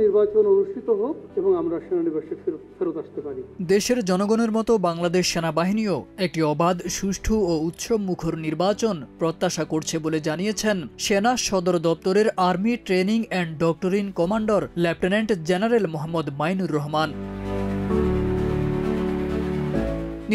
নির্বাচন অনুষ্ঠিত হোক এবং আমরা সেনানিবাসে ফেরত আসতে পারি। দেশের জনগণের মতো বাংলাদেশ সেনাবাহিনীও একটি অবাধ, সুষ্ঠু ও উৎসবমুখর নির্বাচন প্রত্যাশা করছে বলে জানিয়েছেন সেনা সদর দপ্তরের army training and ডক্টরিন commander lieutenant general Mohammad Mainur Rahman.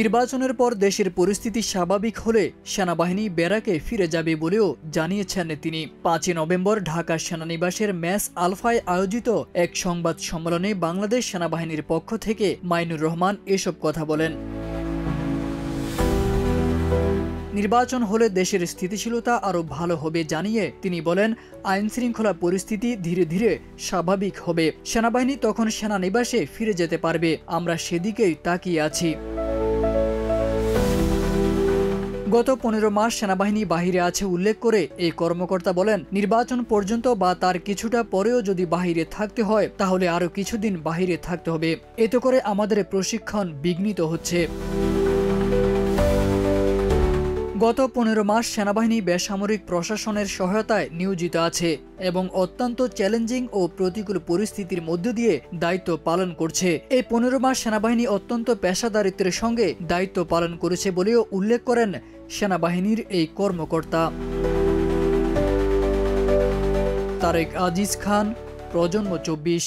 নির্বাচনের পর দেশের পরিস্থিতি স্বাভাবিক হলে সেনাবাহিনী ব্যারাকে ফিরে যাবে বলেও জানিয়েছেন তিনি। 5 নভেম্বর ঢাকা সেনানিবাসের মেস আলফায় আয়োজিত এক সংবাদ সম্মেলনে বাংলাদেশ সেনাবাহিনীর পক্ষ থেকে মাইনুর রহমান এসব কথা বলেন। নির্বাচন হলে দেশের স্থিতিশীলতা আরও ভালো হবে জানিয়ে তিনি বলেন, আইনশৃঙ্খলা পরিস্থিতি ধীরে ধীরে স্বাভাবিক হবে, সেনাবাহিনী তখন সেনানিবাসে ফিরে যেতে পারবে, আমরা সেদিকেই তাকিয়ে আছি। গত 15 মাস সেনাবাহিনী বাহিরে আছে উল্লেখ করে এই কর্মকর্তা বলেন, নির্বাচন পর্যন্ত বা তার কিছুটা পরেও যদি বাহিরে থাকতে হয় তাহলে আরও কিছুদিন বাহিরে থাকতে হবে, এতে করে আমাদের প্রশিক্ষণ বিঘ্নিত হচ্ছে। গত 15 মাস সেনাবাহিনী বেসামরিক প্রশাসনের সহায়তায় নিয়োজিত আছে এবং অত্যন্ত চ্যালেঞ্জিং ও প্রতিকূল পরিস্থিতির মধ্য দিয়ে দায়িত্ব পালন করছে। এই 15 মাস সেনাবাহিনী অত্যন্ত পেশাদারিত্বের সঙ্গে দায়িত্ব পালন করেছে বলেও উল্লেখ করেন সেনাবাহিনীর এই কর্মকর্তা। তারেক আজিজ খান, প্রজন্ম 24।